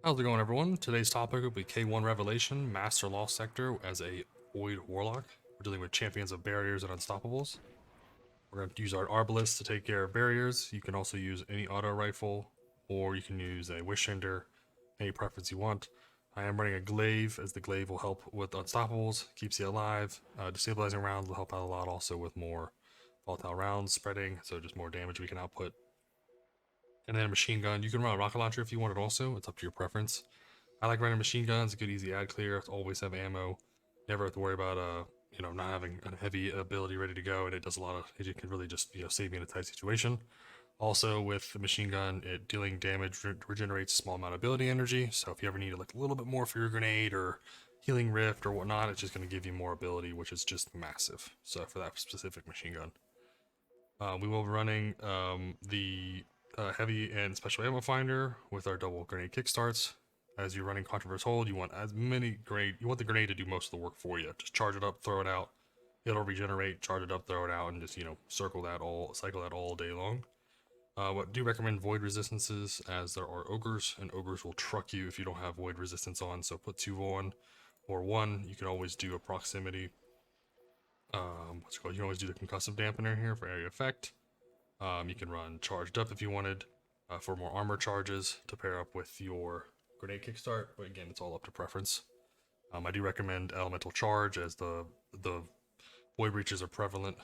How's it going, everyone? Today's topic will be K1 Revelation, Master Lost Sector as a Void Warlock. We're dealing with champions of barriers and unstoppables. We're going to use our Arbalest to take care of barriers. You can also use any auto rifle, or you can use a Wishender, any preference you want. I am running a glaive, as the glaive will help with unstoppables, keeps you alive. Destabilizing rounds will help out a lot also with more volatile rounds spreading, so just more damage we can output. And then a machine gun. You can run a rocket launcher if you want it also. It's up to your preference. I like running machine guns. A good easy ad clear. Always have ammo. Never have to worry about not having a heavy ability ready to go, and it does a lot of. It can really just save me in a tight situation. Also, with the machine gun, it dealing damage regenerates a small amount of ability energy. So if you ever need like a little bit more for your grenade or healing rift or whatnot, it's just going to give you more ability, which is just massive. So for that specific machine gun, we will be running the heavy and special ammo finder with our double grenade kickstarts. As you're running Contraverse hold, you want as many grenade. You want the grenade to do most of the work for you. Just charge it up, throw it out. It'll regenerate. Charge it up, throw it out, and just cycle that all day long. What do recommend void resistances, as there are ogres, and ogres will truck you if you don't have void resistance on. So put 2 on, or 1. You can always do a proximity. What's it called? You can always do the concussive dampener here for area effect. You can run charged up if you wanted for more armor charges to pair up with your grenade kickstart, but again, it's all up to preference. I do recommend elemental charge, as the void breaches are prevalent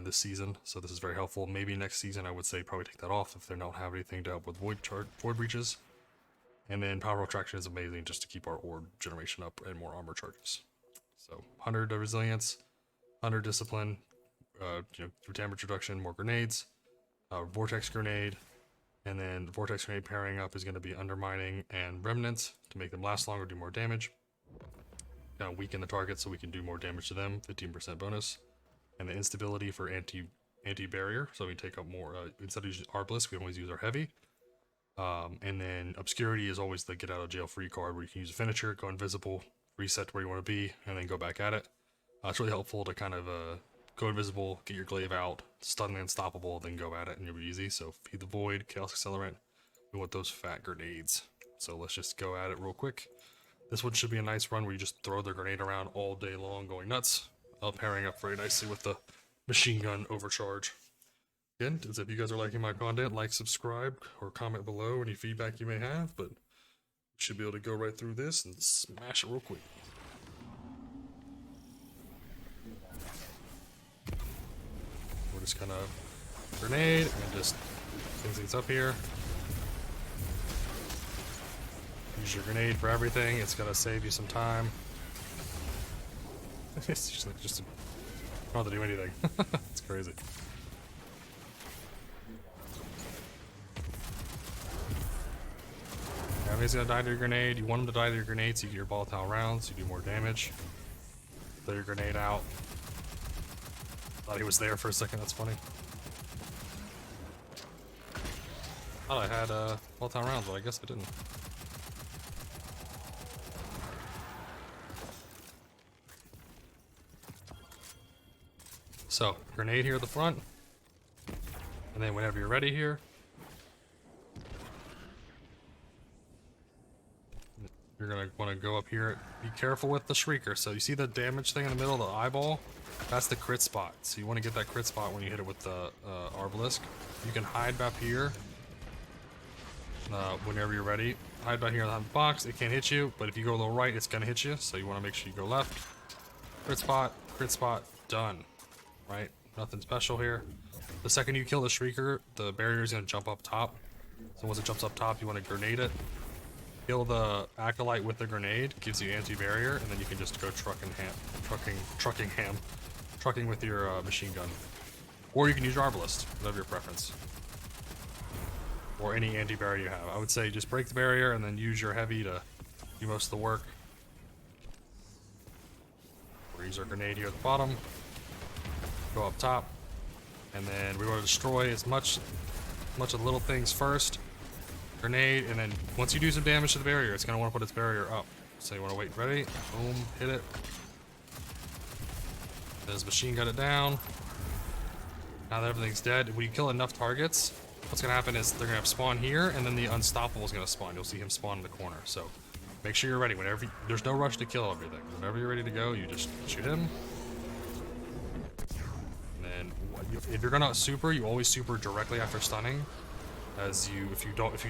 this season, so this is very helpful. Maybe next season I would say probably take that off if they don't have anything to help with void breaches. And then power attraction is amazing just to keep our orb generation up and more armor charges. So 100 resilience, 100 discipline, through damage reduction, more grenades, vortex grenade, and then the vortex grenade pairing up is going to be undermining and remnants to make them last longer, do more damage. Kind of weaken the target so we can do more damage to them, 15% bonus. And the instability for anti-barrier, so we take up more, instead of using Arbalest, we always use our heavy. And then obscurity is always the get out of jail free card, where you can use a finisher, go invisible, reset to where you want to be, and then go back at it. It's really helpful to kind of go invisible, get your glaive out, stun the unstoppable, then go at it, and you'll be easy. So feed the void, chaos accelerant. We want those fat grenades. So let's just go at it real quick. This one should be a nice run where you just throw the grenade around all day long, going nuts. Pairing up very nicely with the machine gun overcharge. Again, as if you guys are liking my content, like, subscribe, or comment below any feedback you may have. But we should be able to go right through this and smash it real quick. We're just gonna grenade and just clean things up here. Use your grenade for everything. It's gonna save you some time. It's just like I don't have to do anything. It's crazy. He's gonna die to your grenade. You want him to die to your grenade so you get your volatile rounds, you do more damage. Throw your grenade out. Thought he was there for a second, that's funny. Thought I had volatile rounds, but I guess I didn't. So, grenade here at the front. And then whenever you're ready here, you're gonna want to go up here. Be careful with the Shrieker. So you see the damage thing in the middle of the eyeball? That's the crit spot. So you want to get that crit spot when you hit it with the Arbalest. You can hide back here whenever you're ready. Hide back here on the box. It can't hit you, but if you go a little right, it's gonna hit you. So you want to make sure you go left. Crit spot, done. Right? Nothing special here. The second you kill the Shrieker, the barrier is gonna jump up top. So once it jumps up top, you want to grenade it. Kill the acolyte with the grenade, gives you anti-barrier, and then you can just go trucking with your machine gun. Or you can use your Arbalest, whatever your preference. Or any anti-barrier you have. I would say just break the barrier and then use your heavy to do most of the work. We'll use our grenade here at the bottom. Go up top. And then we're going to destroy as much of the little things first. Grenade, and then once you do some damage to the barrier, it's going to want to put its barrier up. So you want to wait, ready? Boom, hit it. Does machine gun it down. Now that everything's dead, when you kill enough targets, what's gonna happen is they're gonna have spawn here, and then the unstoppable is gonna spawn. You'll see him spawn in the corner. So make sure you're ready. Whenever there's no rush to kill everything. Whenever you're ready to go, you just shoot him. And then if you're gonna super, you always super directly after stunning. If you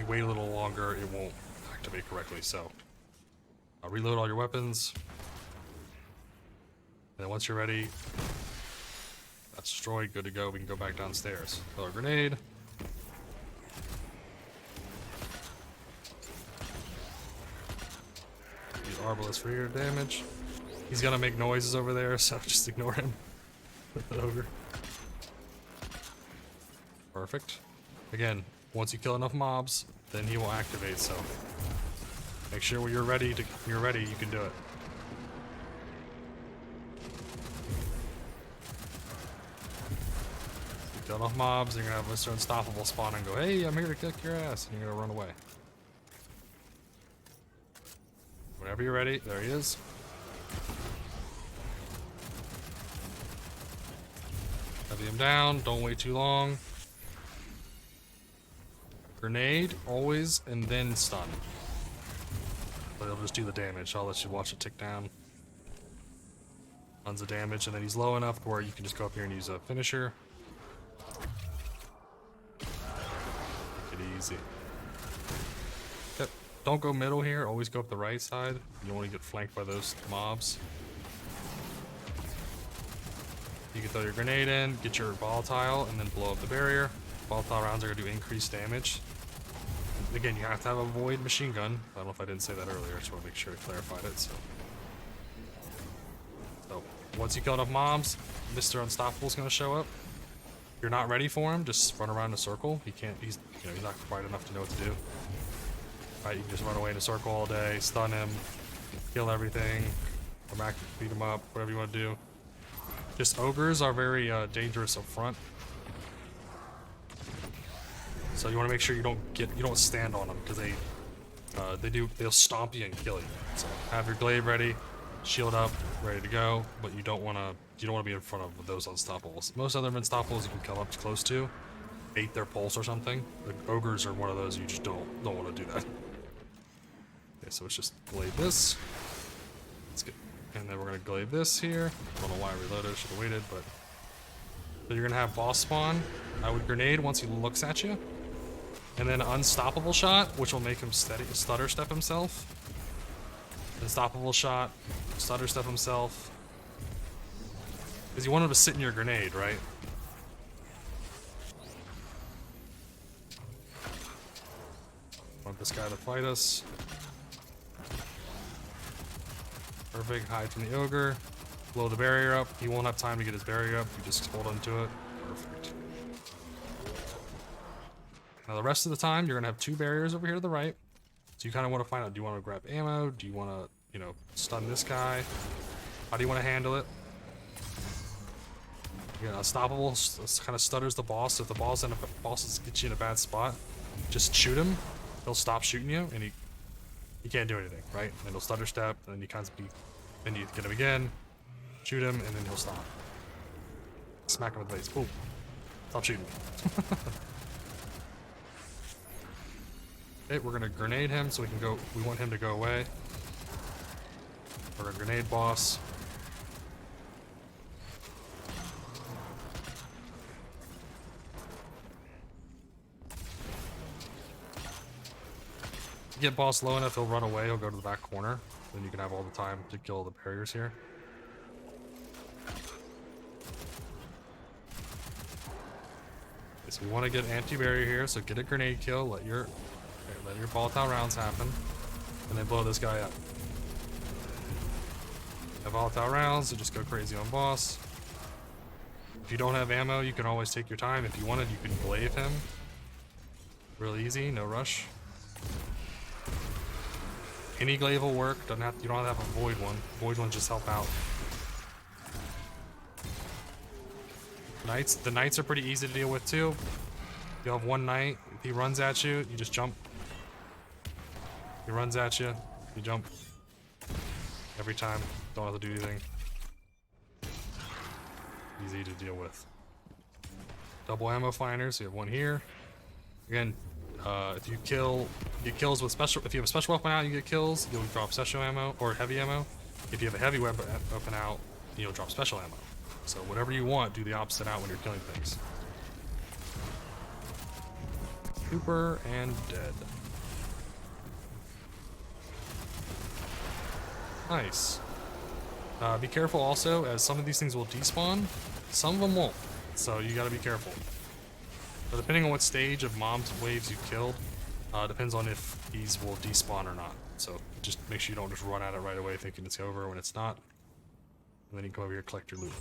wait a little longer, it won't activate correctly. So reload all your weapons. And then once you're ready, that's destroyed, good to go. We can go back downstairs. Throw a grenade. Use Arbalest for your damage. He's gonna make noises over there, so just ignore him. Put that ogre. Perfect. Again, once you kill enough mobs, then he will activate, so make sure when you're ready, you can do it. You kill enough mobs, you're gonna have Mr. Unstoppable spawn and go, hey, I'm here to kick your ass, and you're gonna run away. Whenever you're ready, there he is. Heavy him down, don't wait too long. Grenade, always, and then stun. But it'll just do the damage. I'll let you watch it tick down. Tons of damage, and then he's low enough where you can just go up here and use a finisher. Make it easy. Yep. Don't go middle here, always go up the right side. You don't want to get flanked by those mobs. You can throw your grenade in, get your volatile, and then blow up the barrier. Volatile rounds are going to do increased damage. Again, you have to have a void machine gun. I don't know if I didn't say that earlier. I just want to make sure I clarified it. So once you kill enough mobs, Mr. Unstoppable is going to show up. If you're not ready for him, just run around in a circle. He's not quite enough to know what to do. Right, you can just run away in a circle all day, stun him, kill everything, come back, beat him up, whatever you want to do. Just ogres are very dangerous up front. So you want to make sure you don't stand on them, because they'll stomp you and kill you. So have your glaive ready, shield up, ready to go, but you don't want to be in front of those unstoppables. Most other unstoppables you can come up close to, bait their pulse or something. The ogres are one of those you just don't want to do that. Okay, so let's just glaive this. Let's get, and then we're gonna glaive this here. I don't know why I reloaded, should have waited, but so you're gonna have boss spawn. I would grenade once he looks at you. And then unstoppable shot, which will make him stutter step himself. Unstoppable shot, stutter step himself. Because you want him to sit in your grenade, right? Want this guy to fight us. Perfect, hide from the ogre. Blow the barrier up. He won't have time to get his barrier up. You just hold onto it. Perfect. Now the rest of the time, you're going to have two barriers over here to the right. So you kind of want to find out, do you want to grab ammo? Do you want to, stun this guy? How do you want to handle it? Again, unstoppable kind of stutters the boss. If the boss gets you in a bad spot, just shoot him. He'll stop shooting you, and he can't do anything, right? And he'll stutter step, and then then you get him again, shoot him, and then he'll stop. Smack him in the face. Boom. Stop shooting me. Okay, we're gonna grenade him so we want him to go away. We're gonna grenade boss. Get boss low enough, he'll run away, he'll go to the back corner. Then you can have all the time to kill the barriers here. Okay, so we want to get anti-barrier here, so get a grenade kill, let your volatile rounds happen, and then blow this guy up. Have volatile rounds, so just go crazy on boss. If you don't have ammo, you can always take your time. If you wanted, you can glaive him. Real easy, no rush. Any glaive will work. You don't have to have a void one. Void ones just help out. The knights are pretty easy to deal with too. You have one knight. If he runs at you, you just jump. He runs at you, you jump. Every time. Don't have to do anything. Easy to deal with. Double ammo finders. So you have one here. Again, if you get kills with special, if you have a special weapon out, you get kills. You'll drop special ammo or heavy ammo. If you have a heavy weapon out, you'll drop special ammo. So whatever you want, do the opposite out when you're killing things. Super and dead. Nice. Be careful also, as some of these things will despawn. Some of them won't. So you gotta be careful. So depending on what stage of mom's waves you killed, depends on if these will despawn or not. So just make sure you don't just run at it right away thinking it's over when it's not. And then you can come over here and collect your loot.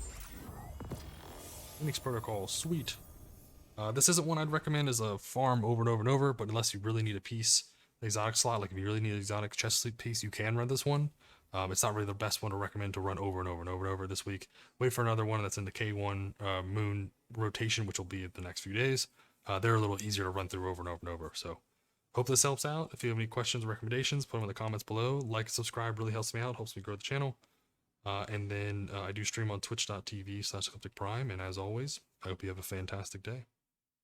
Phoenix Protocol, sweet. This isn't one I'd recommend as a farm over and over and over, but unless you really need a piece, the exotic slot, like if you really need an exotic chest sleep piece, you can run this one. It's not really the best one to recommend to run over and over and over and over this week. Wait for another one that's in the K1 moon rotation, which will be the next few days. They're a little easier to run through over and over and over. So hope this helps out. If you have any questions or recommendations, put them in the comments below. Like and subscribe really helps me out, helps me grow the channel. And then I do stream on twitch.tv/CrypticPrime. And as always, I hope you have a fantastic day.